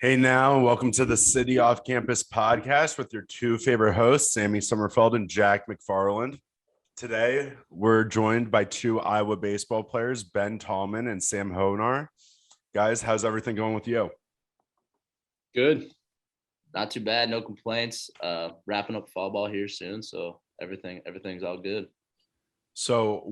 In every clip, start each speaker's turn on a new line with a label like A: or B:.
A: Hey now, welcome to the City Off Campus podcast with your two favorite hosts, Sammy Sommerfeld and Jack McFarland. Today, we're joined by two Iowa baseball players, Ben Tallman and Sam Hojnar. Guys, how's everything going with you?
B: Good. Not too bad. No complaints. Wrapping up fall ball here soon, so everything's all good.
A: So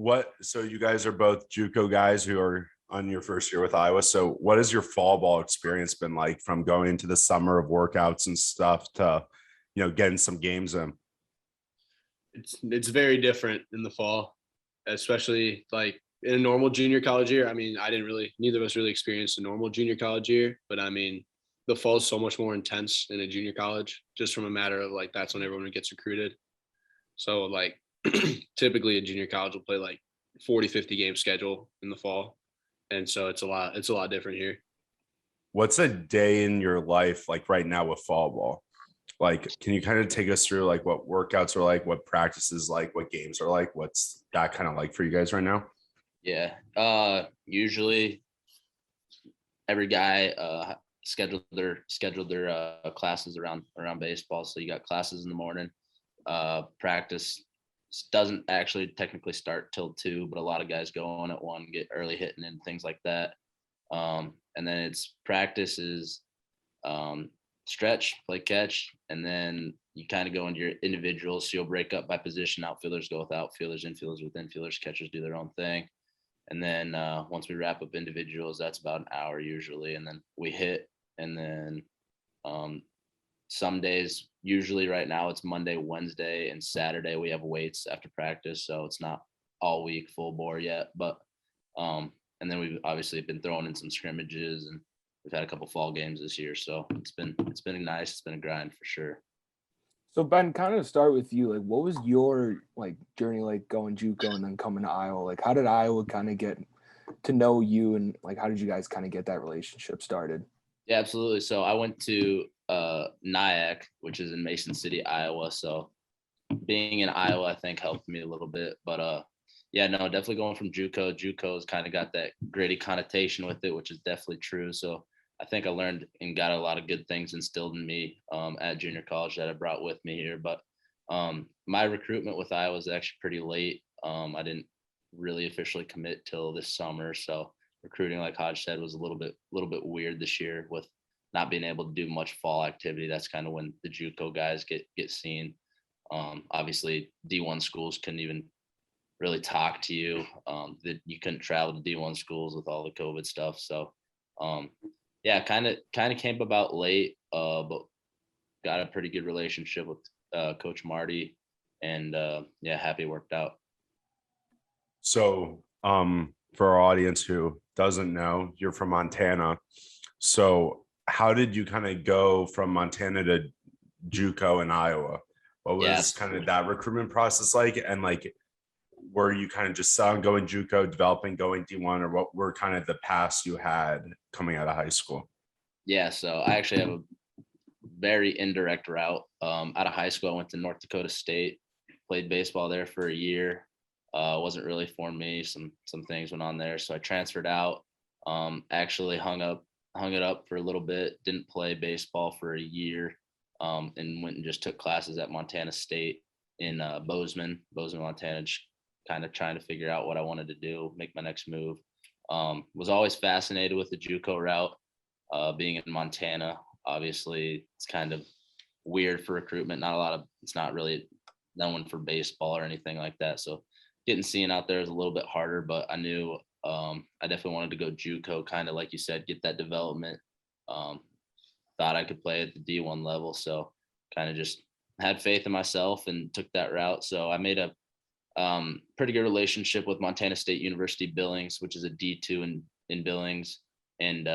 A: you guys are both Juco guys who are on your first year with Iowa. So what has your fall ball experience been like from going into the summer of workouts and stuff to, getting some games in?
C: It's very different in the fall, especially like in a normal junior college year. I mean, neither of us really experienced a normal junior college year, but I mean, the fall is so much more intense in a junior college, just from a matter of like, that's when everyone gets recruited. So like typically a junior college will play like 40, 50 game schedule in the fall. And so it's a lot different here.
A: What's a day in your life like right now with fall ball? Like, can you kind of take us through like what workouts are like, what practices like, what games are like? What's that kind of like for you guys right now?
B: Yeah. Usually every guy scheduled their classes around baseball. So you got classes in the morning. Practice doesn't actually technically start till 2, but a lot of guys go on at 1, get early hitting and things like that. And then it's practices, stretch, play catch, and then you kind of go into your individuals. So you'll break up by position. Outfielders go with outfielders, infielders with infielders, catchers do their own thing. And then once we wrap up individuals, that's about an hour usually. And then we hit. And then some days, usually right now it's Monday, Wednesday, and Saturday we have weights after practice. So it's not all week full bore yet. But and then we've obviously been throwing in some scrimmages, and we've had a couple fall games this year. So it's been nice. It's been a grind for sure.
D: So Ben, kind of start with you. Like, what was your like journey like going JUCO and then coming to Iowa? Like, how did Iowa kind of get to know you, and like how did you guys kind of get that relationship started?
B: Yeah, absolutely. So I went to Nyack, which is in Mason City, Iowa. So being in Iowa, I think helped me a little bit. But yeah, no, definitely going from JUCO. JUCO's kind of got that gritty connotation with it, which is definitely true. So I think I learned and got a lot of good things instilled in me at junior college that I brought with me here. But my recruitment with Iowa was actually pretty late. I didn't really officially commit till this summer. So recruiting, like Hodge said, was a little bit weird this year with not being able to do much fall activity. That's kind of when the JUCO guys get seen. Obviously, D1 schools couldn't even really talk to you. That you couldn't travel to D1 schools with all the COVID stuff. So yeah, kind of came about late, but got a pretty good relationship with Coach Marty, and yeah, happy it worked out.
A: So for our audience who doesn't know, you're from Montana. So how did you kind of go from Montana to JUCO in Iowa? What was kind of that recruitment process like? And like, were you kind of just going JUCO, developing, going D1, or what were kind of the paths you had coming out of high school?
B: Yeah, so I actually have a very indirect route. Out of high school, I went to North Dakota State, played baseball there for a year. Wasn't really for me. Some things went on there, so I transferred out. Actually hung it up for a little bit. Didn't play baseball for a year, and went and just took classes at Montana State in Bozeman, Montana. Just kind of trying to figure out what I wanted to do, make my next move. Was always fascinated with the JUCO route. Being in Montana, obviously, it's kind of weird for recruitment. It's not really known for baseball or anything like that. So getting seen out there is a little bit harder, but I knew I definitely wanted to go JUCO, kind of like you said, get that development. Thought I could play at the D1 level. So kind of just had faith in myself and took that route. So I made a pretty good relationship with Montana State University Billings, which is a D2 in Billings, and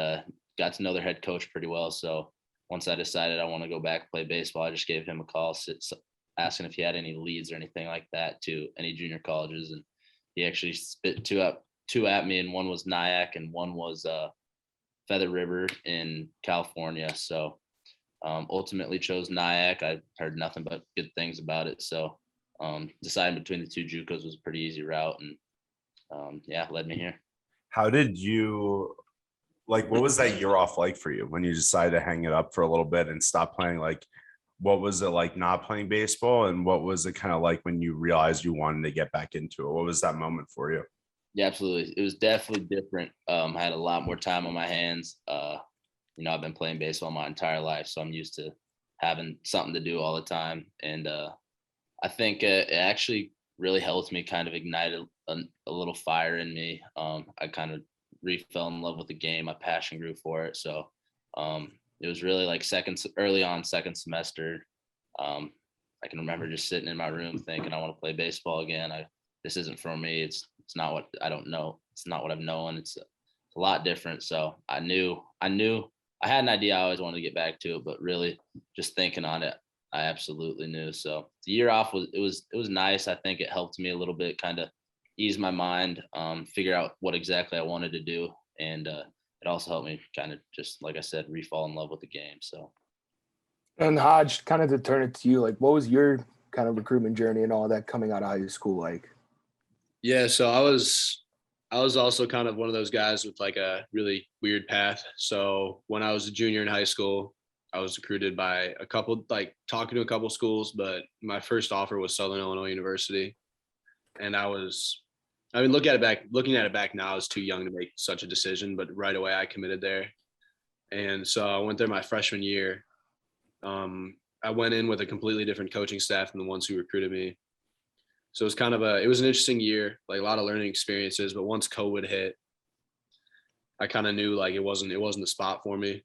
B: got to know their head coach pretty well. So once I decided I want to go back play baseball, I just gave him a call, asking if he had any leads or anything like that to any junior colleges, and he actually spit two at me, and one was Nyack and one was Feather River in California. So ultimately chose Nyack. I heard nothing but good things about it. So deciding between the two JUCOs was a pretty easy route, and yeah, led me here.
A: How did you like, what was that year off like for you when you decided to hang it up for a little bit and stop playing? Like, what was it like not playing baseball? And what was it kind of like when you realized you wanted to get back into it? What was that moment for you?
B: Yeah, absolutely. It was definitely different. I had a lot more time on my hands. I've been playing baseball my entire life, so I'm used to having something to do all the time. And I think it actually really helped me kind of ignited a little fire in me. I kind of fell in love with the game. My passion grew for it. So it was really like early on second semester. I can remember just sitting in my room thinking I want to play baseball again. This isn't for me. It's not what I don't know. It's not what I've known. It's a lot different. So I knew I had an idea I always wanted to get back to it, but really just thinking on it, I absolutely knew. So the year off was nice. I think it helped me a little bit, kind of ease my mind, figure out what exactly I wanted to do, and it also helped me kind of just, like I said, fall in love with the game. So.
D: And Hodge, kind of to turn it to you, like, what was your kind of recruitment journey and all that coming out of high school like?
C: Yeah, so I was also kind of one of those guys with like a really weird path. So when I was a junior in high school, I was recruited by talking to a couple schools, but my first offer was Southern Illinois University. And looking at it back now, I was too young to make such a decision, but right away I committed there. And so I went there my freshman year. I went in with a completely different coaching staff than the ones who recruited me. So it was an interesting year, like a lot of learning experiences. But once COVID hit, I kind of knew like it wasn't the spot for me.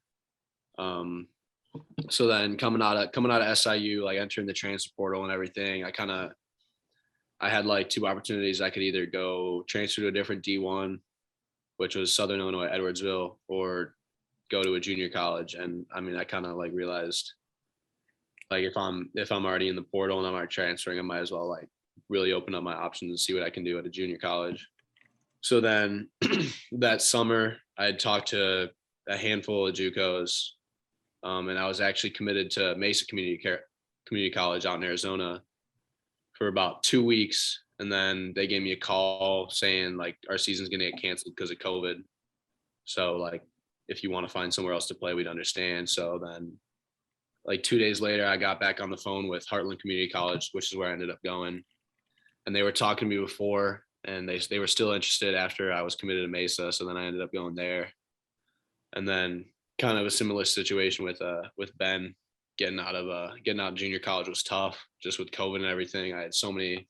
C: So then coming out of SIU, like entering the transfer portal and everything, I had like two opportunities. I could either go transfer to a different D1, which was Southern Illinois Edwardsville, or go to a junior college. And I mean, I kind of like realized like if I'm already in the portal and I'm already transferring, I might as well like really open up my options and see what I can do at a junior college. So then that summer I had talked to a handful of JUCOs, and I was actually committed to Mesa Community College out in Arizona for about 2 weeks. And then they gave me a call saying like our season's going to get canceled because of COVID. So like, if you want to find somewhere else to play, we'd understand. So then like 2 days later, I got back on the phone with Heartland Community College, which is where I ended up going. And they were talking to me before, and they were still interested after I was committed to Mesa. So then I ended up going there. And then kind of a similar situation with Ben. Getting out of junior college was tough, just with COVID and everything. I had so many,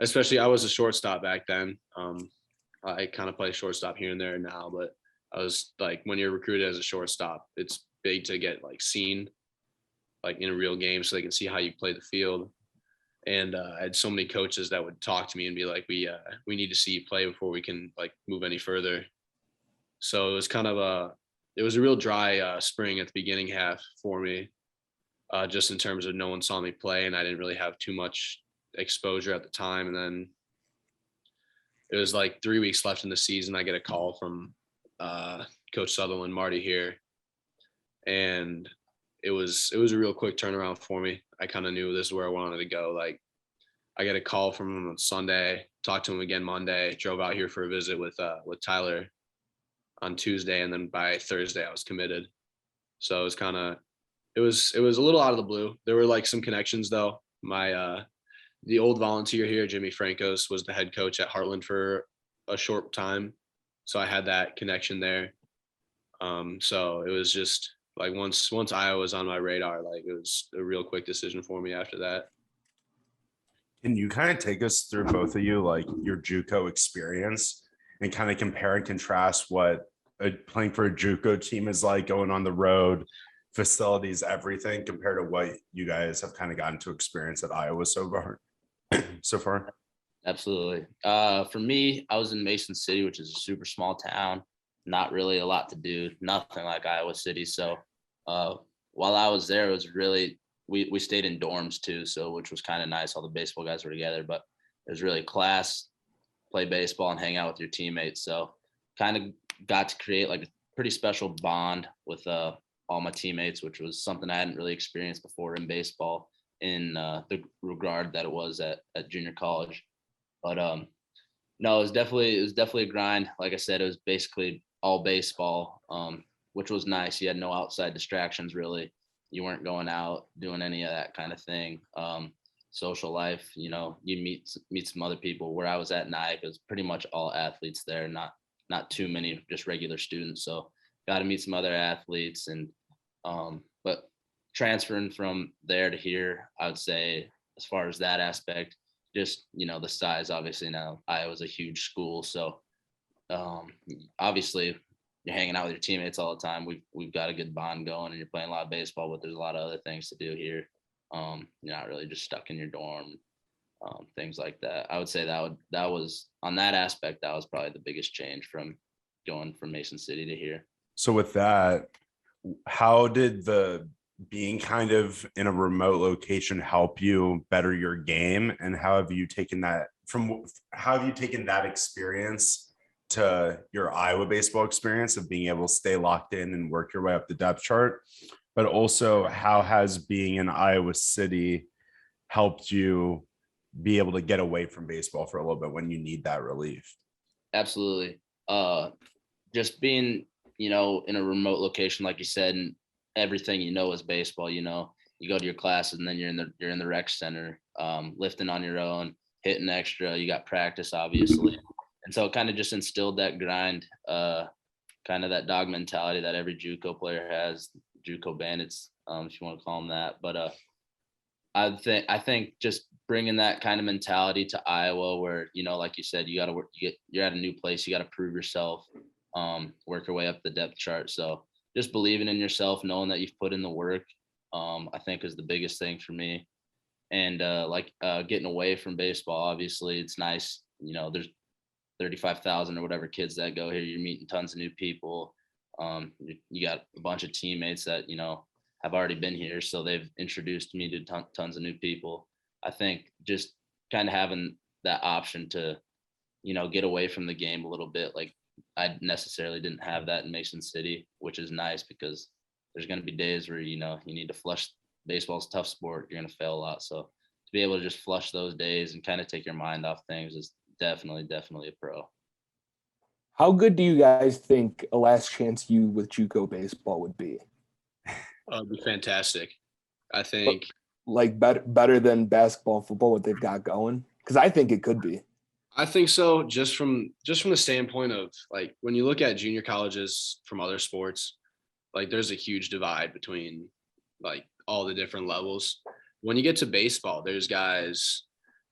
C: especially I was a shortstop back then. I kind of play shortstop here and there now, but I was like, when you're recruited as a shortstop, it's big to get like seen like in a real game so they can see how you play the field. And I had so many coaches that would talk to me and be like, we need to see you play before we can like move any further. So it was a real dry spring at the beginning half for me, just in terms of no one saw me play and I didn't really have too much exposure at the time. And then it was like 3 weeks left in the season. I get a call from Coach Sutherland, Marty here, and it was a real quick turnaround for me. I kind of knew this is where I wanted to go. Like I got a call from him on Sunday, talked to him again Monday, drove out here for a visit with Tyler on Tuesday, and then by Thursday I was committed. So it was it was a little out of the blue. There were like some connections though. The old volunteer here, Jimmy Francos, was the head coach at Heartland for a short time. So I had that connection there. So it was just like once Iowa was on my radar, like it was a real quick decision for me after that.
A: Can you kind of take us through, both of you, like your JUCO experience and kind of compare and contrast what playing for a JUCO team is like, going on the road, facilities, everything, compared to what you guys have kind of gotten to experience at Iowa so far?
B: Absolutely. For me, I was in Mason City, which is a super small town, not really a lot to do, nothing like Iowa City. So while I was there, it was really, we stayed in dorms too, so which was kind of nice. All the baseball guys were together, but it was really class, play baseball and hang out with your teammates. So kind of got to create like a pretty special bond with all my teammates, which was something I hadn't really experienced before in baseball in the regard that it was at junior college. But no, it was definitely a grind. Like I said, it was basically all baseball, which was nice. You had no outside distractions really. You weren't going out doing any of that kind of thing. Social life, you know, you meet some other people. Where I was at NIC, it was pretty much all athletes there, not too many just regular students. So got to meet some other athletes, and but transferring from there to here, I would say as far as that aspect, just, you know, the size. Obviously now Iowa's a huge school, so obviously you're hanging out with your teammates all the time. We've got a good bond going, and you're playing a lot of baseball, but there's a lot of other things to do here. You're not really just stuck in your dorm, things like that. I would say that was on that aspect, that was probably the biggest change from going from Mason City to here.
A: So with that, how did the being kind of in a remote location help you better your game, and how have you taken that experience to your Iowa baseball experience of being able to stay locked in and work your way up the depth chart? But also, how has being in Iowa City helped you be able to get away from baseball for a little bit when you need that relief?
B: Absolutely. Just being, you know, in a remote location, like you said, and everything, you know, is baseball. You know, you go to your classes, and then you're in the rec center, lifting on your own, hitting extra. You got practice, obviously, and so it kind of just instilled that grind, kind of that dog mentality that every JUCO player has, JUCO bandits, if you want to call them that. But I think just bringing that kind of mentality to Iowa, where, you know, like you said, you got to work. You're at a new place. You got to prove yourself, work your way up the depth chart. So just believing in yourself, knowing that you've put in the work, I think is the biggest thing for me. And getting away from baseball, obviously it's nice. You know, there's 35,000 or whatever kids that go here. You're meeting tons of new people. You got a bunch of teammates that, you know, have already been here, so they've introduced me to tons of new people. I think just kind of having that option to, you know, get away from the game a little bit. Like, I necessarily didn't have that in Mason City, which is nice because there's going to be days where, you know, you need to flush. Baseball's a tough sport. You're going to fail a lot. So to be able to just flush those days and kind of take your mind off things is definitely a pro.
D: How good do you guys think a last chance you with JUCO baseball would be?
C: It'd be fantastic. I think
D: Like better than basketball and football, what they've got going? Because I think it could be.
C: I think so. Just from the standpoint of, like, when you look at junior colleges from other sports, like, there's a huge divide between, like, all the different levels. When you get to baseball, there's guys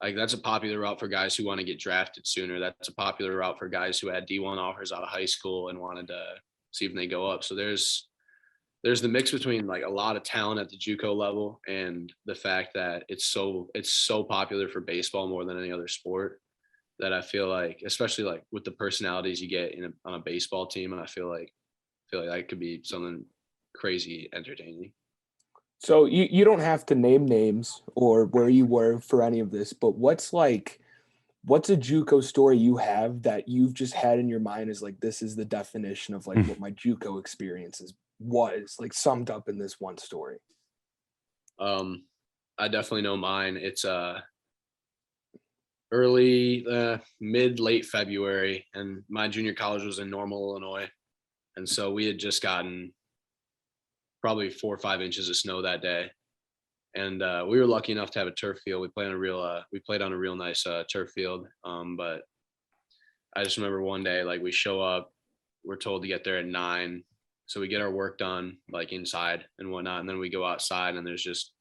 C: like, that's a popular route for guys who want to get drafted sooner. That's a popular route for guys who had D1 offers out of high school and wanted to see if they go up. So there's the mix between, like, a lot of talent at the JUCO level and the fact that it's so popular for baseball more than any other sport, that I feel like, especially like with the personalities you get on a baseball team, I feel like that could be something crazy entertaining.
D: So you don't have to name names or where you were for any of this, but what's a JUCO story you have that you've just had in your mind as like, this is the definition of like what my JUCO experiences was, like, summed up in this one story?
C: I definitely know mine. It's early late February, and my junior college was in Normal, Illinois, and so we had just gotten probably 4 or 5 inches of snow that day, and we were lucky enough to have a turf field. We played on a real nice turf field, but I just remember one day, like, we show up, we're told to get there at 9, so we get our work done, like, inside and whatnot, and then we go outside, and there's just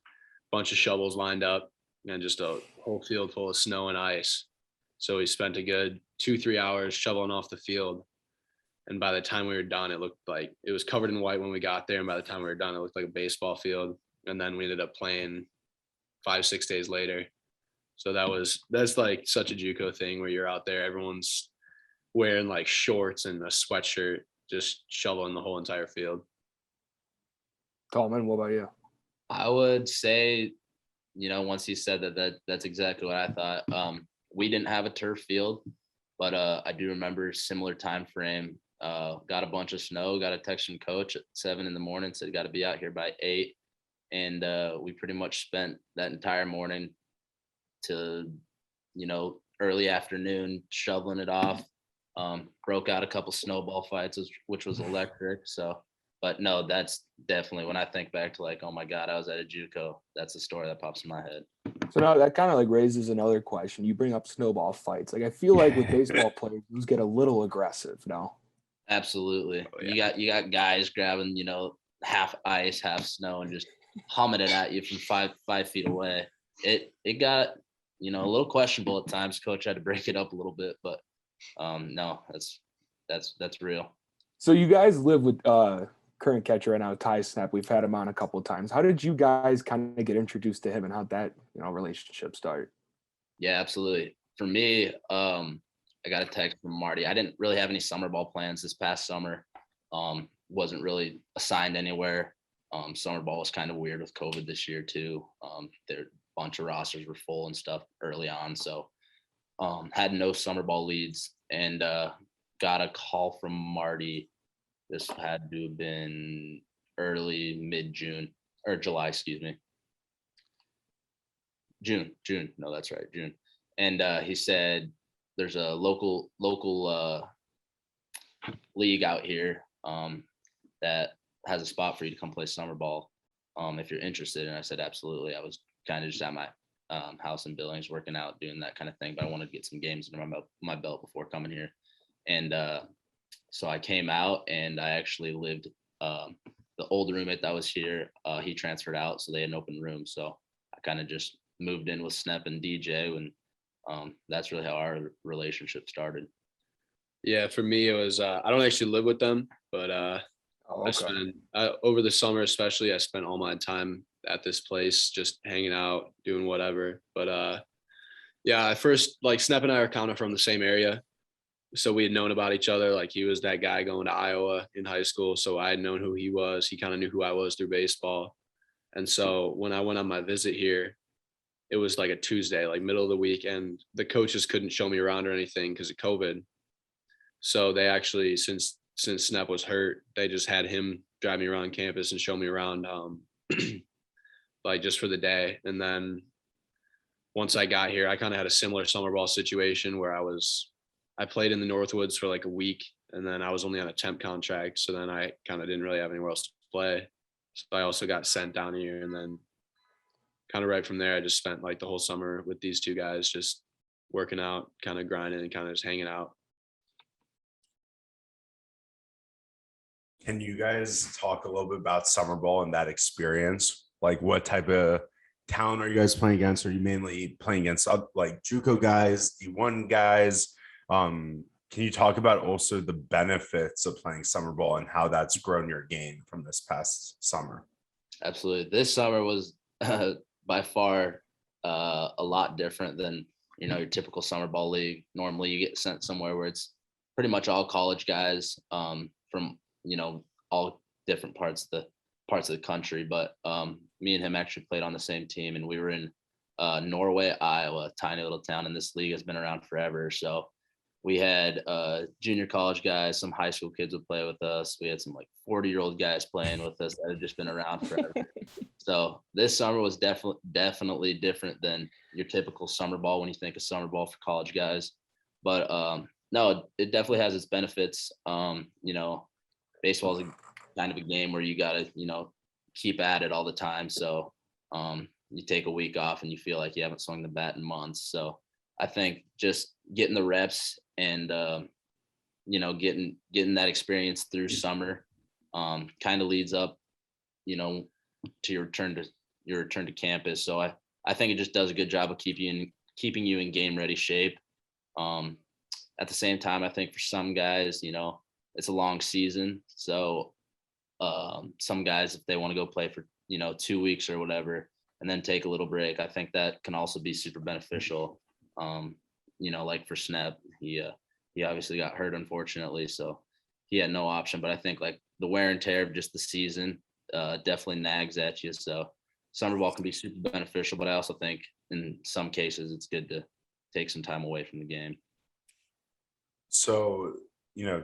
C: a bunch of shovels lined up and just a whole field full of snow and ice. So we spent a good 2-3 hours shoveling off the field, and by the time we were done, it looked like it was covered in white when we got there, and by the time we were done, it looked like a baseball field. And then we ended up playing 5-6 days later. So that's like such a JUCO thing, where you're out there, everyone's wearing like shorts and a sweatshirt, just shoveling the whole entire field.
D: Tallman, what about you?
B: I would say, you know, once you said that's exactly what I thought. We didn't have a turf field, but I do remember similar time frame. Got a bunch of snow, got a text from coach at 7 a.m, said got to be out here by 8. And we pretty much spent that entire morning to, you know, early afternoon shoveling it off. Broke out a couple snowball fights, which was electric. So, but no, that's definitely when I think back to like, oh my God, I was at a JUCO. That's the story that pops in my head.
D: So now that kind of like raises another question. You bring up snowball fights. Like I feel like with baseball players, those get a little aggressive now.
B: Absolutely.
C: Oh,
B: You got guys grabbing, half ice, half snow and just humming it at you from 5 feet away. It got, a little questionable at times. Coach had to break it up a little bit, but no, that's real.
D: So you guys live with current catcher right now, Ty Snap. We've had him on a couple of times. How did you guys kind of get introduced to him and how'd that, relationship start?
B: Yeah, absolutely. For me, I got a text from Marty. I didn't really have any summer ball plans this past summer. Wasn't really assigned anywhere. Summer ball was kind of weird with COVID this year too. Their bunch of rosters were full and stuff early on. So had no summer ball leads and got a call from Marty. This had to have been early mid-June or July, excuse me. June. No, that's right, June. And he said, there's a local league out here that has a spot for you to come play summer ball if you're interested. And I said, absolutely. I was kind of just at my house in Billings working out, doing that kind of thing, but I wanted to get some games under my belt before coming here. And so I came out and I actually lived, the old roommate that was here, he transferred out, so they had an open room. So I kind of just moved in with Snep and DJ, and that's really how our relationship started.
C: Yeah, for me, it was, I don't actually live with them, but
D: Oh,
C: I spent over the summer, especially, I spent all my time at this place, just hanging out, doing whatever. But yeah, I first, like, Snep and I are kind of from the same area. So we had known about each other. Like, he was that guy going to Iowa in high school. So I had known who he was. He kind of knew who I was through baseball. And so when I went on my visit here, it was like a Tuesday, like middle of the week, and the coaches couldn't show me around or anything because of COVID. So they actually, since Snap was hurt, they just had him drive me around campus and show me around, like just for the day. And then once I got here, I kind of had a similar summer ball situation where I played in the Northwoods for like a week, and then I was only on a temp contract. So then I kind of didn't really have anywhere else to play. So I also got sent down here, and then kind of right from there, I just spent like the whole summer with these two guys, just working out, kind of grinding and kind of just hanging out.
A: Can you guys talk a little bit about summer ball and that experience? Like, what type of talent are you guys playing against? Are you mainly playing against like JUCO guys, D1 guys? Can you talk about also the benefits of playing summer ball and how that's grown your game from this past summer?
B: Absolutely. This summer was by far a lot different than, your typical summer ball league. Normally you get sent somewhere where it's pretty much all college guys from, all different parts of the country. But me and him actually played on the same team, and we were in Norway, Iowa, a tiny little town, and this league has been around forever. So we had junior college guys, some high school kids would play with us. We had some like 40-year-old guys playing with us that had just been around forever. So this summer was definitely different than your typical summer ball when you think of summer ball for college guys. But no, it definitely has its benefits. Baseball is kind of a game where you got to, keep at it all the time. So you take a week off and you feel like you haven't swung the bat in months. So I think just getting the reps and, getting that experience through summer kind of leads up, to your return to campus. So I think it just does a good job of keeping you in game ready shape. At the same time, I think for some guys, it's a long season. So some guys, if they want to go play for, 2 weeks or whatever, and then take a little break, I think that can also be super beneficial. Like for Snep, he obviously got hurt, unfortunately, so he had no option. But I think like the wear and tear of just the season definitely nags at you. So summer ball can be super beneficial, but I also think in some cases it's good to take some time away from the game.
A: So,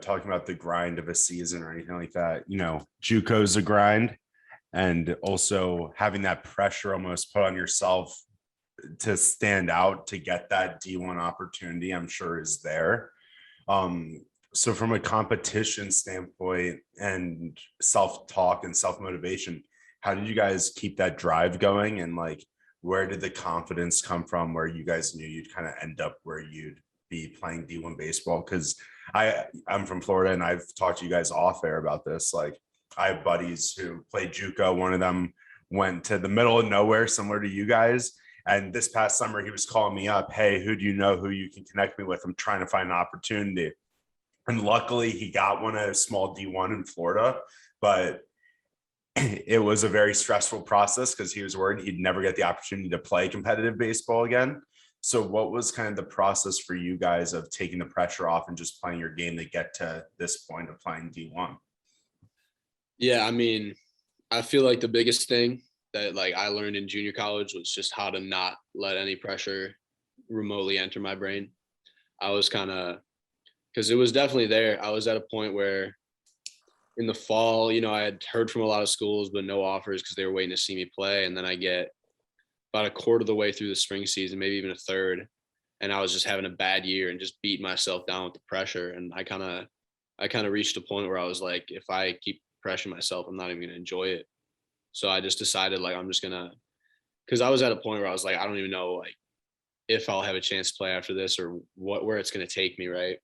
A: talking about the grind of a season or anything like that, JUCO's a grind, and also having that pressure almost put on yourself to stand out to get that D1 opportunity, I'm sure is there. So from a competition standpoint and self-talk and self-motivation, how did you guys keep that drive going? And like, where did the confidence come from where you guys knew you'd kind of end up where you'd be playing D1 baseball? Because I'm from Florida and I've talked to you guys off air about this. Like, I have buddies who played JUCO. One of them went to the middle of nowhere, similar to you guys. And this past summer, he was calling me up. Hey, who do you know who you can connect me with? I'm trying to find an opportunity. And luckily, he got one at a small D1 in Florida. But it was a very stressful process because he was worried he'd never get the opportunity to play competitive baseball again. So what was kind of the process for you guys of taking the pressure off and just playing your game to get to this point of playing D1?
C: Yeah, I mean, I feel like the biggest thing that like I learned in junior college was just how to not let any pressure remotely enter my brain. I was kind of, because it was definitely there. I was at a point where in the fall, you know, I had heard from a lot of schools, but no offers because they were waiting to see me play. And then I get about a quarter of the way through the spring season, maybe even a third. And I was just having a bad year and just beating myself down with the pressure. And I kind of reached a point where I was like, if I keep pressuring myself, I'm not even going to enjoy it. So I just decided like, I'm just going to, because I was at a point where I was like, I don't even know like if I'll have a chance to play after this or where it's going to take me. Right.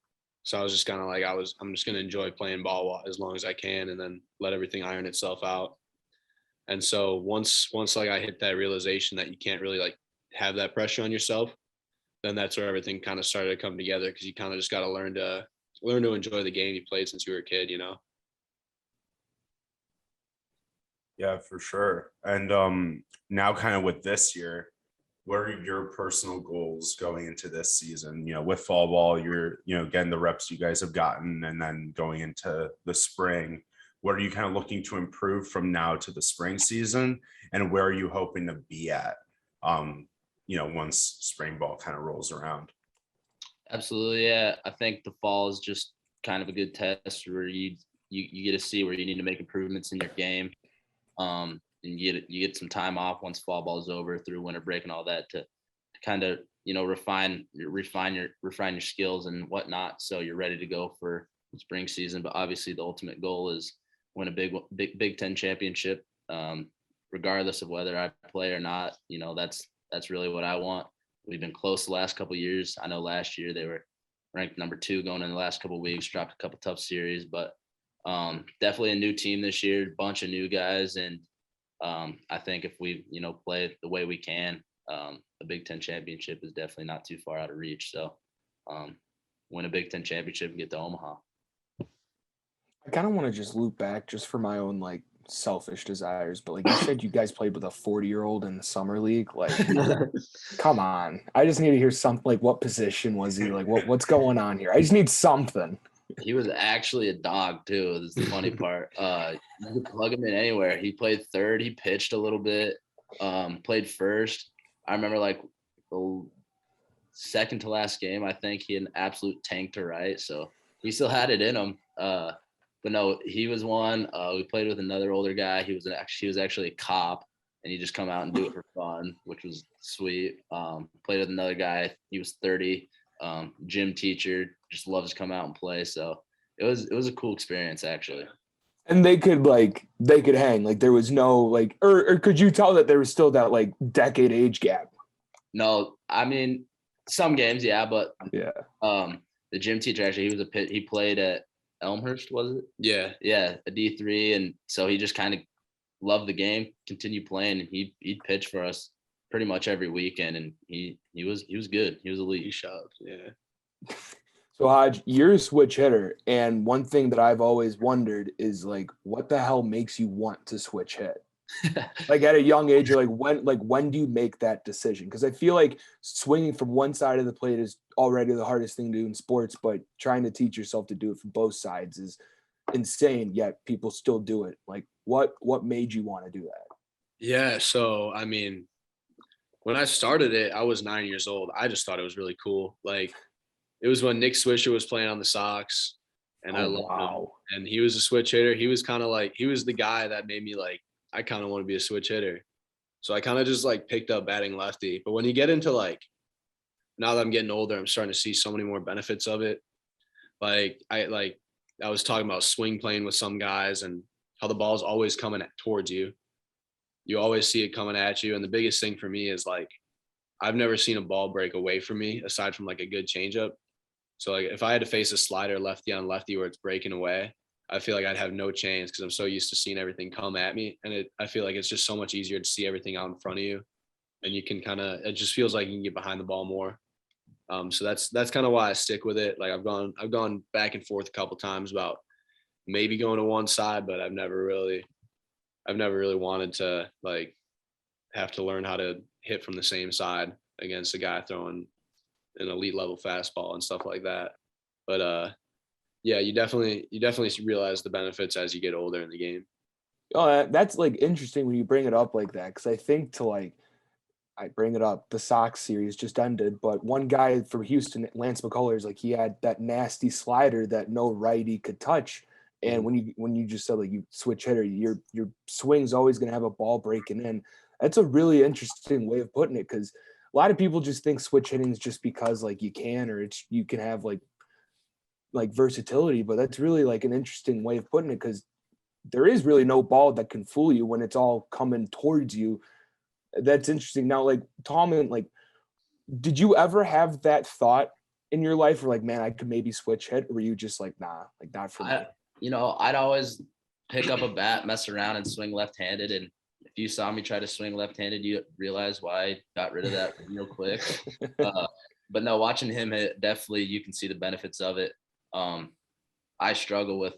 C: So I was just kind of like, I'm just going to enjoy playing ball as long as I can and then let everything iron itself out. And so once like I hit that realization that you can't really like have that pressure on yourself, then that's where everything kind of started to come together, because you kind of just got to learn to enjoy the game you played since you were a kid, you know?
A: Yeah, for sure. And now kind of with this year, what are your personal goals going into this season? You know, with fall ball, you're, you know, getting the reps you guys have gotten, and then going into the spring, what are you kind of looking to improve from now to the spring season? And where are you hoping to be at, you know, once spring ball kind of rolls around?
B: Absolutely. Yeah. I think the fall is just kind of a good test where you get to see where you need to make improvements in your game. And you get some time off once fall ball is over through winter break and all that to kind of, you know, refine your skills and whatnot. So you're ready to go for spring season. But obviously the ultimate goal is win a Big Ten championship, regardless of whether I play or not. You know, that's really what I want. We've been close the last couple of years. I know last year they were ranked number 2 going in the last couple of weeks, dropped a couple tough series, but definitely a new team this year, bunch of new guys. And I think if we, you know, play the way we can, a Big Ten championship is definitely not too far out of reach. So win a Big Ten championship and get to Omaha.
D: I kind of want to just loop back just for my own like selfish desires, but like you said, you guys played with a 40-year-old in the summer league. Like, come on. I just need to hear something like what position was he? Like what's going on here? I just need something.
B: He was actually a dog too. This is the funny part. You could plug him in anywhere. He played third. He pitched a little bit. Played first. I remember like the second to last game, I think he had an absolute tank to right. So he still had it in him. But no, he was one. We played with another older guy. He was actually a cop, and he just come out and do it for fun, which was sweet. Played with another guy. He was 30. Gym teacher, just loves to come out and play. So it was a cool experience actually.
D: And they could hang. Like there was no like, or could you tell that there was still that like decade age gap?
B: No, I mean some games, yeah, but
D: Yeah.
B: The gym teacher actually, he played at Elmhurst, was it? Yeah, a D3, and so he just kind of loved the game, continued playing, and he'd pitch for us pretty much every weekend, and he was good. He was elite.
C: He shoved, yeah.
D: So Hodge, you're a switch hitter, and one thing that I've always wondered is like, what the hell makes you want to switch hit? Like at a young age, you're like when do you make that decision? Because I feel like swinging from one side of the plate is already the hardest thing to do in sports, but trying to teach yourself to do it from both sides is insane. Yet people still do it. Like, what made you want to do that?
C: Yeah, so I mean, when I started it, I was 9 years old. I just thought it was really cool. Like, it was when Nick Swisher was playing on the Sox, and I loved him. And he was a switch hitter. He was kind of like, he was the guy that made me like, I kind of want to be a switch hitter. So I kind of just like picked up batting lefty. But when you get into like, now that I'm getting older, I'm starting to see so many more benefits of it. Like I was talking about swing playing with some guys and how the ball's always coming towards you. You always see it coming at you. And the biggest thing for me is like, I've never seen a ball break away from me aside from like a good changeup. So like if I had to face a slider lefty on lefty where it's breaking away, I feel like I'd have no chance because I'm so used to seeing everything come at me. And I feel like it's just so much easier to see everything out in front of you. And you can it just feels like you can get behind the ball more. So that's kind of why I stick with it. Like I've gone back and forth a couple times about maybe going to one side, but I've never really wanted to like have to learn how to hit from the same side against a guy throwing an elite level fastball and stuff like that. But yeah, you definitely realize the benefits as you get older in the game.
D: Oh, that's like interesting when you bring it up like that, because I think I bring it up, the Sox series just ended, but one guy from Houston, Lance McCullers, like he had that nasty slider that no righty could touch. And when you just said like you switch hitter, your swing's always going to have a ball breaking in. That's a really interesting way of putting it, because a lot of people just think switch hitting is just because like you can, or you can have like versatility, but that's really like an interesting way of putting it, because there is really no ball that can fool you when it's all coming towards you. That's interesting. Now, like Tallman, like, did you ever have that thought in your life where like, man, I could maybe switch hit? Or were you just like, nah, like not for me?
B: I'd always pick up a bat, mess around and swing left-handed. And if you saw me try to swing left-handed, you realize why I got rid of that real quick. But no, watching him hit, definitely you can see the benefits of it. I struggle with,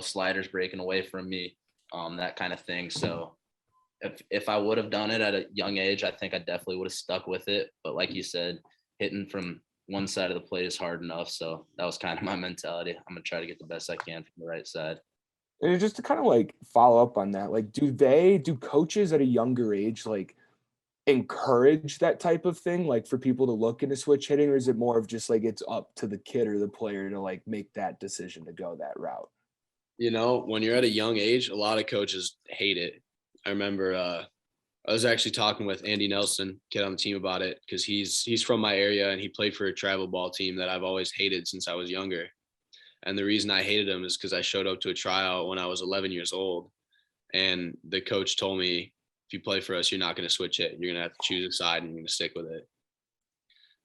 B: sliders breaking away from me, that kind of thing. So if I would have done it at a young age, I think I definitely would have stuck with it. But like you said, hitting from one side of the plate is hard enough. So that was kind of my mentality. I'm going to try to get the best I can from the right side.
D: And just to kind of like follow up on that, like, do coaches at a younger age, like, encourage that type of thing, like for people to look into switch hitting, or is it more of just like it's up to the kid or the player to like make that decision to go that route?
C: When you're at a young age, a lot of coaches hate it. I remember I was actually talking with Andy Nelson, kid on the team, about it because he's from my area and he played for a travel ball team that I've always hated since I was younger. And the reason I hated him is because I showed up to a tryout when I was 11 years old, and the coach told me, if you play for us, you're not going to switch it. You're going to have to choose a side and you're going to stick with it.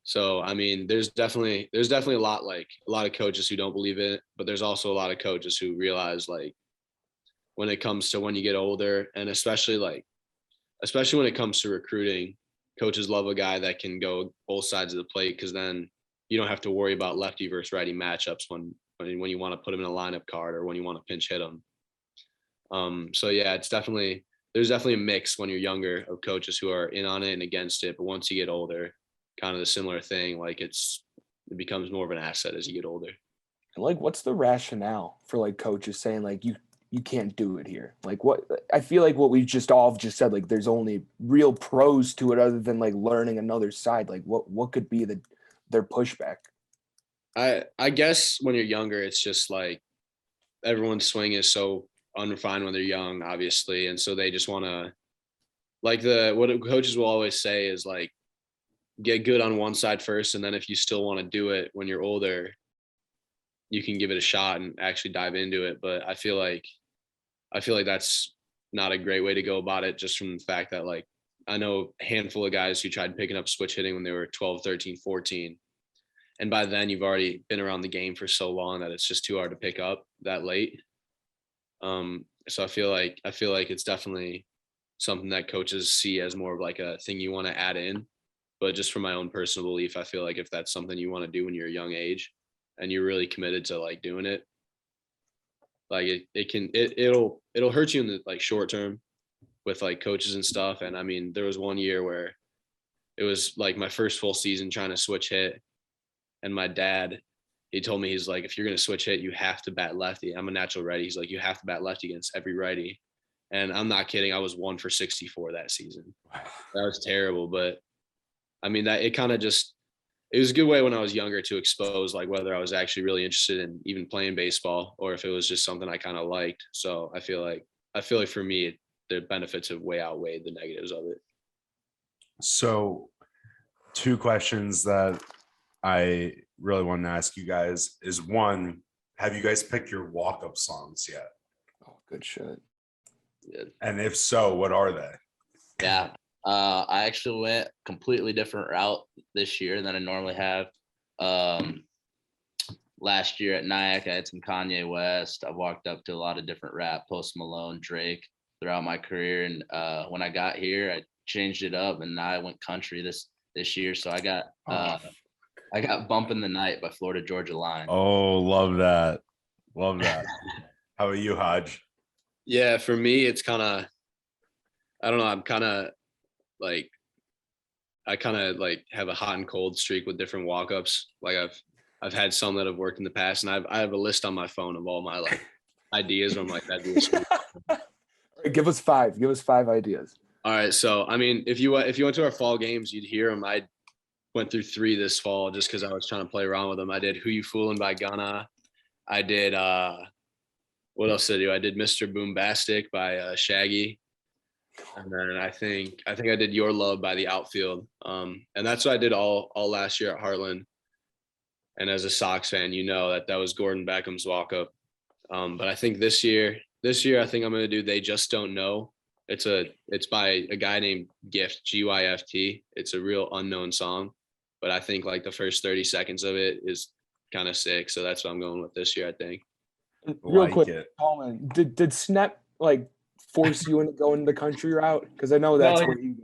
C: So, I mean, there's definitely a lot of coaches who don't believe in it, but there's also a lot of coaches who realize like when it comes to when you get older, and especially when it comes to recruiting, coaches love a guy that can go both sides of the plate, because then you don't have to worry about lefty versus righty matchups when you want to put them in a lineup card or when you want to pinch hit them. So yeah, there's definitely a mix when you're younger of coaches who are in on it and against it, but once you get older, kind of the similar thing, like it becomes more of an asset as you get older.
D: And like, what's the rationale for like coaches saying like you can't do it here? Like, what I feel like what we just said, like there's only real pros to it other than like learning another side. Like what could be their pushback?
C: I guess when you're younger, it's just like everyone's swing is so unrefined when they're young, obviously, and so they just want to, like, what coaches will always say is like, get good on one side first, and then if you still want to do it when you're older, you can give it a shot and actually dive into it. But I feel like that's not a great way to go about it, just from the fact that like I know a handful of guys who tried picking up switch hitting when they were 12, 13, 14. And by then you've already been around the game for so long that it's just too hard to pick up that late. So I feel like it's definitely something that coaches see as more of like a thing you want to add in. But just from my own personal belief, I feel like if that's something you want to do when you're a young age and you're really committed to like doing it, like it'll hurt you in the like short term with like coaches and stuff. And I mean, there was one year where it was like my first full season trying to switch hit, and my dad, he told me, he's like, if you're going to switch hit, you have to bat lefty. I'm a natural righty. He's like, you have to bat lefty against every righty. And I'm not kidding. I was 1 for 64 that season. That was terrible. But I mean, that it was a good way when I was younger to expose like whether I was actually really interested in even playing baseball or if it was just something I kind of liked. So I feel like for me, the benefits have way outweighed the negatives of it.
A: So 2 questions that I really want to ask you guys is one, have you guys picked your walk-up songs yet?
D: Oh, good shit.
A: And if so, what are they?
B: Yeah. I actually went completely different route this year than I normally have. Last year at Nyack, I had some Kanye West. I walked up to a lot of different rap, Post Malone, Drake throughout my career. And when I got here, I changed it up and now I went country this year. So I got Bumpin' the Night by Florida Georgia Line.
A: Oh, love that. Love that. How about you, Hodge?
C: Yeah, for me, it's kind of, I don't know. I'm kind of like, I kind of like have a hot and cold streak with different walk-ups. Like I've had some that have worked in the past, and I have a list on my phone of all my like ideas. Where I'm like, that'd be a sweet.
D: Give us 5. Give us 5 ideas.
C: All right, so I mean, if you went to our fall games, you'd hear them. I went through 3 this fall just because I was trying to play around with them. I did "Who You Foolin" by Ghana. I did what else did I do? I did "Mr. Boombastic" by Shaggy, and then I think I did "Your Love" by The Outfield. And that's what I did all last year at Heartland. And as a Sox fan, you know that was Gordon Beckham's walk up. But I think this year I think I'm gonna do "They Just Don't Know." It's by a guy named Gift, Gyft. It's a real unknown song, but I think like the first 30 seconds of it is kind of sick. So that's what I'm going with this year, I think.
D: Real
A: Like
D: quick,
A: it.
D: Tallman, did Snap like force you into going the country route? Because I know that's
B: No,
D: where you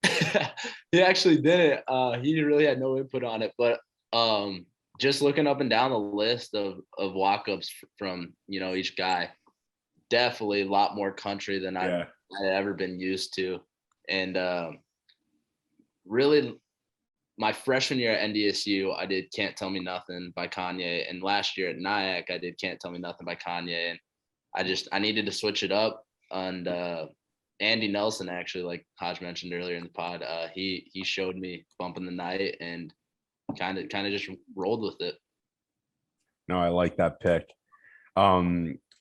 D: go.
B: He actually didn't. He really had no input on it, but just looking up and down the list of walk-ups from each guy, definitely a lot more country than I'd ever been used to, and really my freshman year at NDSU, I did "Can't Tell Me Nothing" by Kanye, and last year at Nyack, I did "Can't Tell Me Nothing" by Kanye, and I needed to switch it up, and Andy Nelson, actually, like Hodge mentioned earlier in the pod, he showed me "Bumpin' the Night" and kind of just rolled with it.
A: No, I like that pick.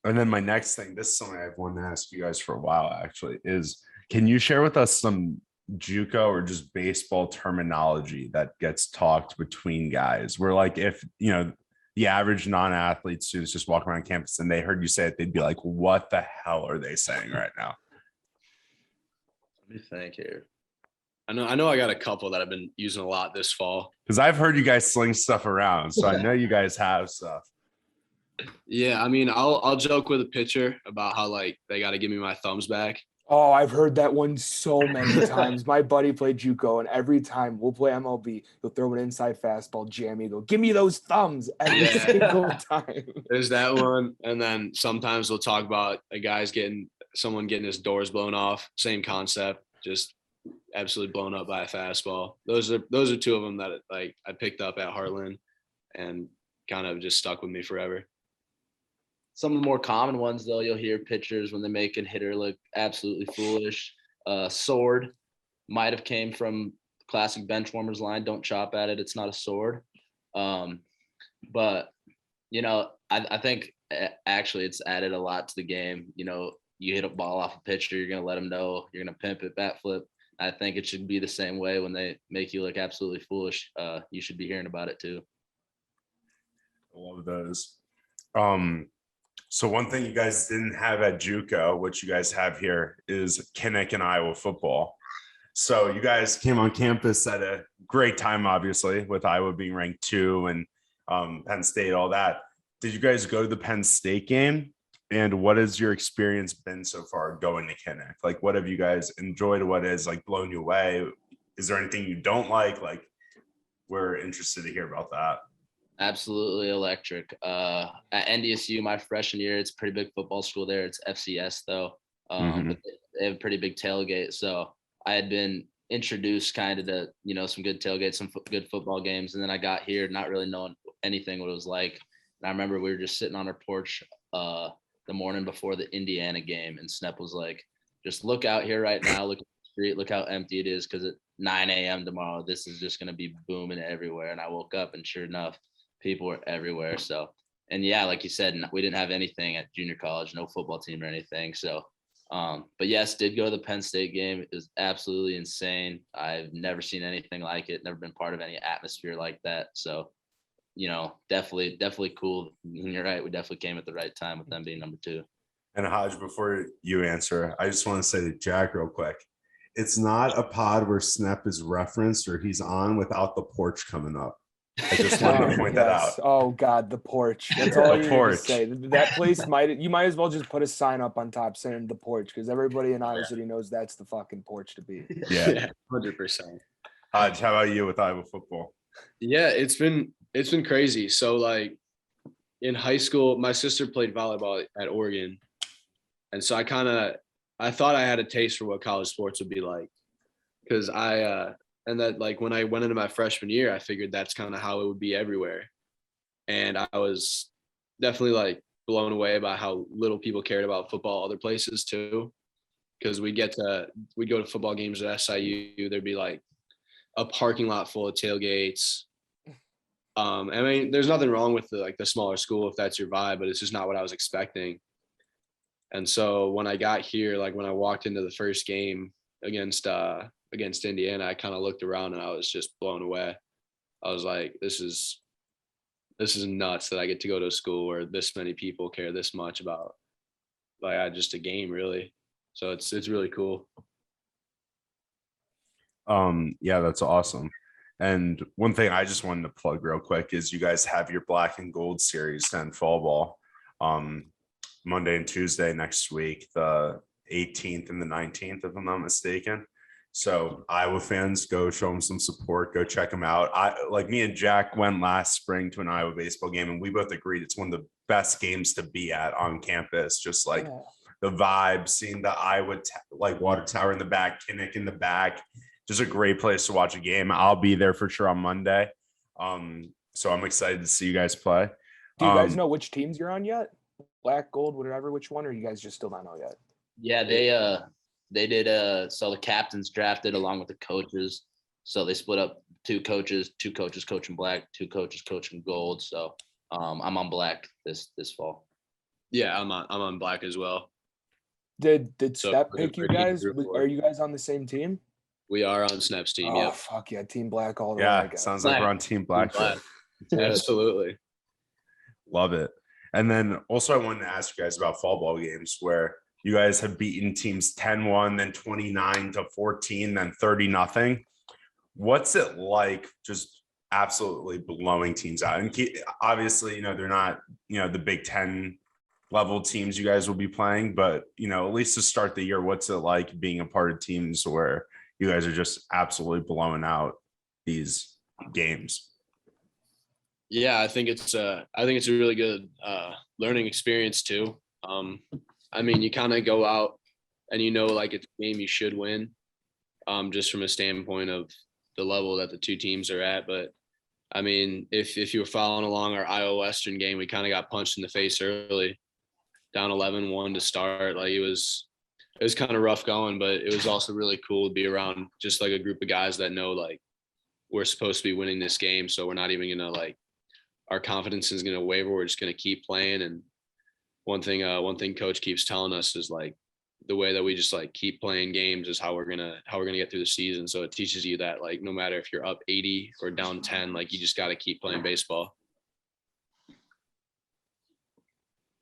A: And then my next thing, this is something I've wanted to ask you guys for a while, actually, is can you share with us some JUCO or just baseball terminology that gets talked between guys? Where like if the average non-athlete students just walk around campus and they heard you say it, they'd be like, what the hell are they saying right now?
B: Let me think here.
C: I know I got a couple that I've been using a lot this fall.
A: Because I've heard you guys sling stuff around, so I know you guys have stuff.
C: Yeah, I mean, I'll joke with a pitcher about how like they got to give me my thumbs back.
D: Oh, I've heard that one so many times. My buddy played JUCO, and every time we'll play MLB, he'll throw an inside fastball, jam me, go, give me those thumbs every single time.
C: There's that one, and then sometimes we'll talk about someone getting his doors blown off. Same concept, just absolutely blown up by a fastball. Those are 2 of them that like I picked up at Heartland, and kind of just stuck with me forever.
B: Some of the more common ones, though, you'll hear pitchers when they make a hitter look absolutely foolish. Sword might have came from classic bench warmers line, "Don't chop at it, it's not a sword." But I think actually it's added a lot to the game. You hit a ball off a pitcher, you're gonna let them know, you're gonna pimp it, bat flip. I think it should be the same way when they make you look absolutely foolish. You should be hearing about it too.
A: I love those. So one thing you guys didn't have at JUCO, which you guys have here, is Kinnick and Iowa football. So you guys came on campus at a great time, obviously, with Iowa being ranked 2 and Penn State, all that. Did you guys go to the Penn State game? And what has your experience been so far going to Kinnick? Like, what have you guys enjoyed? What has like blown you away? Is there anything you don't like? Like, we're interested to hear about that.
B: Absolutely electric. At NDSU, my freshman year, it's a pretty big football school there. It's FCS though, but they have a pretty big tailgate. So I had been introduced kind of to some good tailgates, some good football games, and then I got here not really knowing anything what it was like. And I remember we were just sitting on our porch the morning before the Indiana game, and Snep was like, "Just look out here right now. Look at the street. Look how empty it is because at 9 a.m. tomorrow, this is just gonna be booming everywhere." And I woke up, and sure enough, people were everywhere. So, and yeah, like you said, we didn't have anything at junior college, no football team or anything. So But yes, did go to the Penn State game. It was absolutely insane. I've never seen anything like it, never been part of any atmosphere like that. So, definitely cool. And you're right. We definitely came at the right time with them being number 2.
A: And Hodge, before you answer, I just want to say to Jack real quick. It's not a pod where Snap is referenced or he's on without the porch coming up. I just wanted to point that out.
D: Oh God, the porch. That's all
A: The
D: you
A: porch.
D: need to say. That place you might as well just put a sign up on top saying the porch, because everybody in Iowa City knows that's the fucking porch to be.
A: Yeah.
C: 100%.
A: Hodge, how about you with Iowa football?
C: Yeah, it's been crazy. So like in high school, my sister played volleyball at Oregon. And so I thought I had a taste for what college sports would be like. Because and that like when I went into my freshman year, I figured that's kind of how it would be everywhere. And I was definitely like blown away by how little people cared about football other places too. Because we'd go to football games at SIU, there'd be like a parking lot full of tailgates. I mean, there's nothing wrong with the smaller school if that's your vibe, but it's just not what I was expecting. And so when I got here, like when I walked into the first game against Indiana, I kind of looked around and I was just blown away. I was like, this is nuts that I get to go to a school where this many people care this much about just a game, really. So it's really cool.
A: Yeah, that's awesome. And one thing I just wanted to plug real quick is you guys have your Black and Gold series in fall ball. Monday and Tuesday next week, the 18th and the 19th, if I'm not mistaken. So Iowa fans, go show them some support. Go check them out. Me and Jack went last spring to an Iowa baseball game, and we both agreed it's one of the best games to be at on campus. Just like the vibe, seeing the Iowa water tower in the back, Kinnick in the back. Just a great place to watch a game. I'll be there for sure on Monday. So I'm excited to see you guys play.
D: Do you guys know which teams you're on yet? Black, gold, whatever, which one, or you guys just still not know yet?
B: Yeah, they did so the captains drafted along with the coaches. So they split up two coaches coaching black, 2 coaches coaching gold. So I'm on black this fall.
C: Yeah, I'm on black as well.
D: Did Step pick you guys? Are you guys on the same team?
C: We are on Snap's team.
D: Oh,
C: yeah.
D: fuck yeah, team black all the way.
A: Yeah, sounds like we're on team black.
C: Absolutely.
A: Love it. And then also I wanted to ask you guys about fall ball games where you guys have beaten teams 10-1, then 29-14, then 30-0. What's it like just absolutely blowing teams out? And obviously, they're not, the Big Ten level teams you guys will be playing, but, at least to start the year, what's it like being a part of teams where you guys are just absolutely blowing out these games?
C: Yeah, I think it's a really good learning experience too. I mean, you kind of go out and it's a game you should win, just from a standpoint of the level that the two teams are at. But I mean, if you were following along our Iowa Western game, we kind of got punched in the face early, down 11-1 to start. Like it was kind of rough going, but it was also really cool to be around just like a group of guys that know like we're supposed to be winning this game, so we're not even gonna our confidence is going to waver. We're just going to keep playing. And one thing coach keeps telling us is like the way that we just keep playing games is how we're going to get through the season. So it teaches you that no matter if you're up 80 or down 10, you just got to keep playing baseball.
D: Is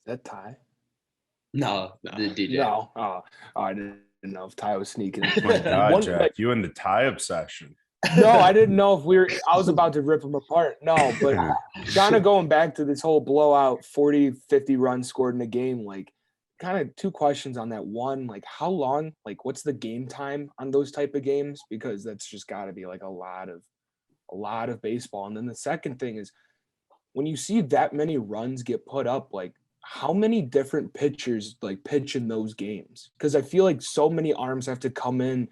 D: that Ty?
B: No, the DJ.
D: No. Oh, I didn't know if Ty was sneaking in.
A: Oh my God, Jack, you and the tie obsession.
D: No, I didn't know if I was about to rip them apart. No, but kind of going back to this whole blowout 40, 50 runs scored in a game, kind of 2 questions on that. One, how long, what's the game time on those type of games? Because that's just got to be a lot of baseball. And then the second thing is when you see that many runs get put up, how many different pitchers pitch in those games? Because I feel like so many arms have to come in.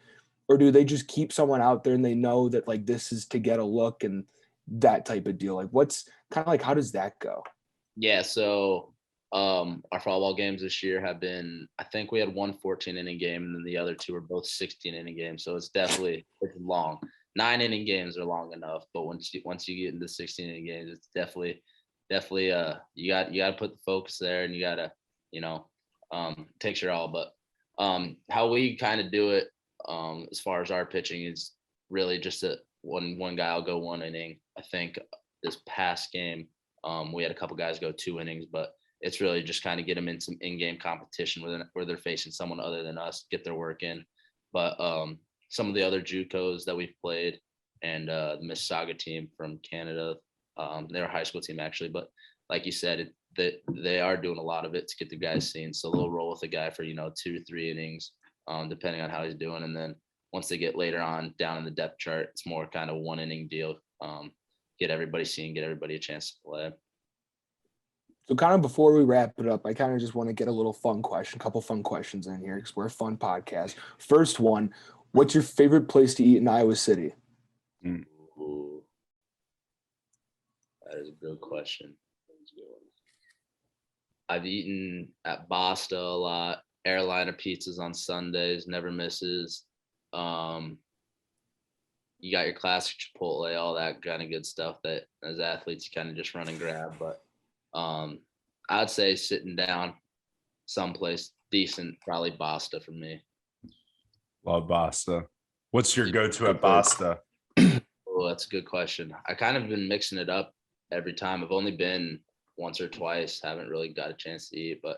D: Or do they just keep someone out there and they know that this is to get a look and that type of deal? What's kind of how does that go?
B: Yeah, so our fall ball games this year have been, I think we had 1 14-inning game and then the other 2 were both 16-inning games. So it's long. 9-inning games are long enough, but once you get into 16-inning games, it's definitely you got to put the focus there and you got to takes your all. But How we kind of do it, as far as our pitching is really just one guy will go 1 inning. I think this past game, we had a couple guys go 2 innings, but it's really just kind of get them in some in-game competition where they're facing someone other than us, get their work in. But some of the other JUCOs that we've played and the Mississauga team from Canada, they're a high school team actually, but like you said, they are doing a lot of it to get the guys seen. So they'll roll with a guy for 2 3 innings, depending on how he's doing, and then once they get later on down in the depth chart, it's more kind of 1 inning deal. Get everybody seen, get everybody a chance to play.
D: So kind of before we wrap it up, I kind of just want to get a couple fun questions in here because we're a fun podcast. First one, what's your favorite place to eat in Iowa City?
B: Ooh, that is a good question. I've eaten at Basta a lot. Airliner pizzas on Sundays, never misses. You got your classic Chipotle, all that kind of good stuff that as athletes you kind of just run and grab. But I'd say sitting down someplace decent, probably Basta for me.
A: Love Basta. What's your go-to at Basta?
B: Oh, that's a good question. I kind of been mixing it up every time. I've only been once or twice. Haven't really got a chance to eat there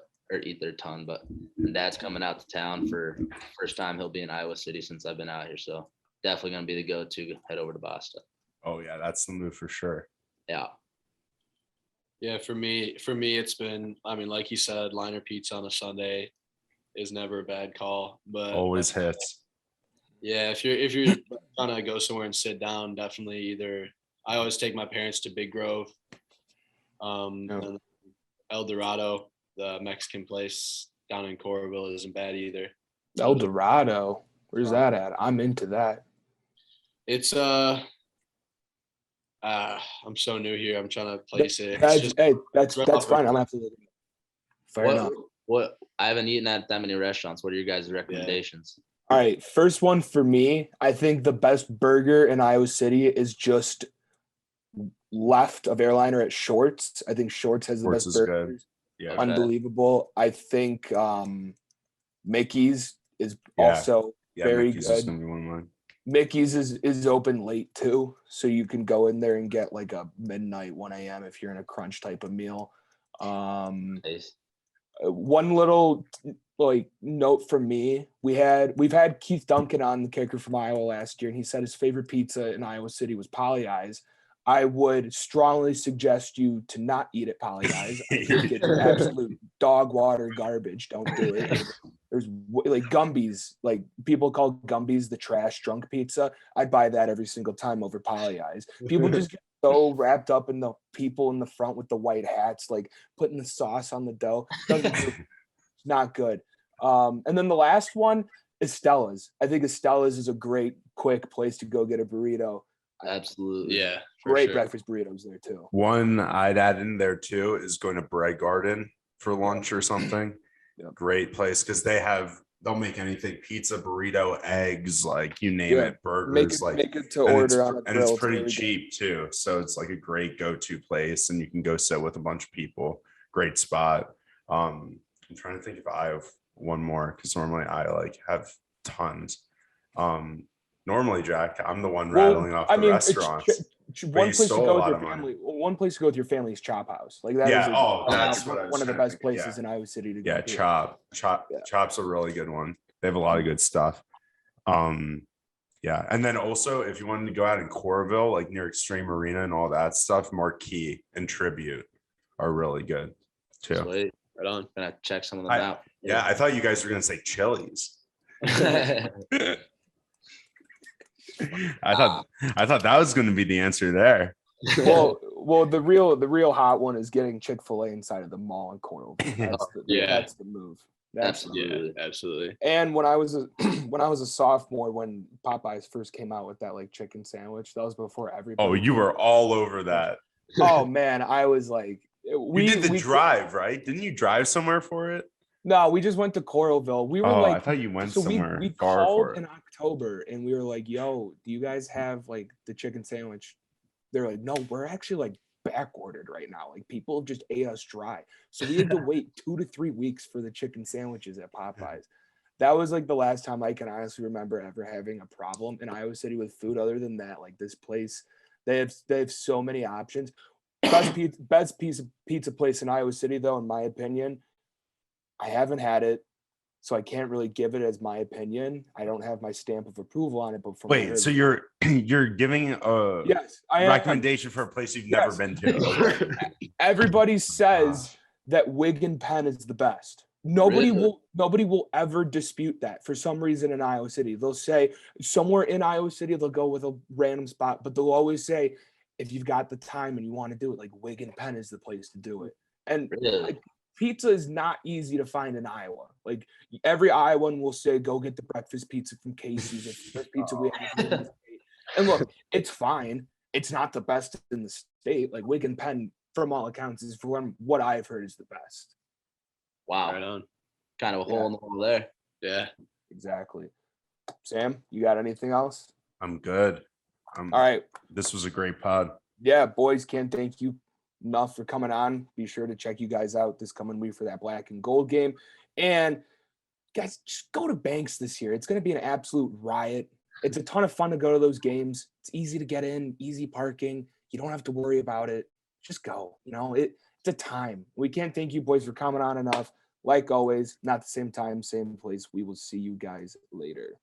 B: a ton. But Dad's coming out to town for first time. He'll be in Iowa City since I've been out here. So definitely gonna be the go-to. Head over to Basta.
A: Oh yeah, that's the move for sure.
B: Yeah.
C: Yeah, for me, it's been, I mean, like you said, Liner Pizza on a Sunday is never a bad call. But
A: Always hits.
C: yeah, if you're trying to go somewhere and sit down, definitely either. I always take my parents to Big Grove, and El Dorado, the Mexican place down in Coralville, isn't bad either.
D: El Dorado. Where's that at? I'm into that.
C: It's I'm so new here. I'm trying to place it. It's
D: That's
C: right off
D: fine.
C: of-
D: I'm gonna have to look it up. Fair enough.
B: What I haven't eaten at that many restaurants. What are your guys' recommendations?
D: All right, first one for me. I think the best burger in Iowa City is just left of Airliner at Shorts. I think Shorts has the
A: Shorts
D: best
A: is good.
D: burgers.
A: Yeah.
B: Okay.
D: Unbelievable. I think Mickey's is also very
A: Mickey's is
D: good.
A: gonna be one of mine.
D: Mickey's is open late too, so you can go in there and get like a midnight 1 a.m. if you're in a crunch type of meal.
B: Nice.
D: One little note from me, we've had Keith Duncan on, the kicker from Iowa, last year, and he said his favorite pizza in Iowa City was Polly Eyes. I would strongly suggest you to not eat at Polly Eyes. I think it's absolute dog water garbage. Don't do it. There's like Gumby's, like people call Gumby's the trash drunk pizza. I'd buy that every single time over Polly Eyes. People just get so wrapped up in the people in the front with the white hats, like putting the sauce on the dough. It's not good. And then the last one is Stella's. I think Stella's is a great, quick place to go get a burrito.
B: Absolutely.
C: Yeah,
D: Great
C: sure.
D: breakfast burritos there too.
A: One I'd add in there too is going to Bread Garden for lunch or something.
D: Yep.
A: Great place because they'll make anything, pizza, burrito, eggs, like you name
D: Yeah.
A: it, burgers,
D: Make it to
A: and
D: order on a
A: and
D: grill.
A: it's
D: It's
A: pretty
D: really good.
A: cheap too. So it's like a great go-to place, and you can go sit with a bunch of people. Great spot. I'm trying to think if I have one more because normally I have tons. Normally, Jack, I'm the one rattling off the restaurants.
D: One place to
A: stole a
D: go with
A: lot
D: your
A: of mine.
D: family. One place to go with your family is Chop House. Like that
A: Yeah,
D: is
A: that's what I was
D: one of the
A: trying to
D: best
A: think.
D: places
A: Yeah.
D: in Iowa City to go.
A: Yeah,
D: to.
A: Chop's a really good one. They have a lot of good stuff. Yeah, and then also if you wanted to go out in Coralville, like near Extreme Arena and all that stuff, Marquee and Tribute are really good too.
B: Sweet.
C: Right on.
B: Gonna check some of them out.
A: Yeah, I thought you guys were gonna say Chili's. I thought that was gonna be the answer there.
D: Well, the real hot one is getting Chick-fil-A inside of the mall in Coralville. That's the move.
B: Absolutely.
C: Yeah, absolutely.
D: And when I was a sophomore, when Popeyes first came out with that like chicken sandwich, that was before everybody.
A: Oh, you were all over that.
D: Oh man, I was like,
A: we did the drive, right? Didn't you drive somewhere for it?
D: No, we just went to Coralville. We were
A: I thought you went somewhere
D: we
A: far
D: called
A: for it.
D: in October and we were like, yo, do you guys have like the chicken sandwich? They're like, no, we're actually like back ordered right now. Like people just ate us dry. So we had to wait 2 to 3 weeks for the chicken sandwiches at Popeyes. that was like the last time I can honestly remember ever having a problem in Iowa City with food. Other than that, like this place, they have so many options. Best pizza place in Iowa City, though, in my opinion. I haven't had it, so I can't really give it as my opinion. I don't have my stamp of approval on it, but from
A: Wait, so you're giving a
D: yes, I am.
A: recommendation for a place you've never
D: Yes.
A: been to. Okay.
D: Everybody says
A: Gosh.
D: that Wig and Penn is the best. Nobody
B: Really?
D: will ever dispute that. For some reason in Iowa City, they'll say somewhere in Iowa City they'll go with a random spot, but they'll always say if you've got the time and you want to do it, like Wig and Penn is the place to do it. And
B: Really?
D: like pizza is not easy to find in Iowa. Like every Iowan will say, go get the breakfast pizza from Casey's. It's the best pizza we have in the state. And look, it's fine. It's not the best in the state. Like Wig and Penn, from all accounts, is from what I've heard is the best.
B: Wow.
C: Right on.
B: Kind of a hole in the wall there.
C: Yeah.
D: Exactly. Sam, you got anything else?
A: I'm good.
D: All right.
A: This was a great pod.
D: Yeah, boys, can't thank you enough for coming on. Be sure to check you guys out this coming week for that black and gold game. And guys, just go to Banks this year. It's going to be an absolute riot. It's a ton of fun to go to those games. It's easy to get in, easy parking. You don't have to worry about it. Just go. You know, it's a time. We can't thank you boys for coming on enough. Like always, not the same time, same place. We will see you guys later.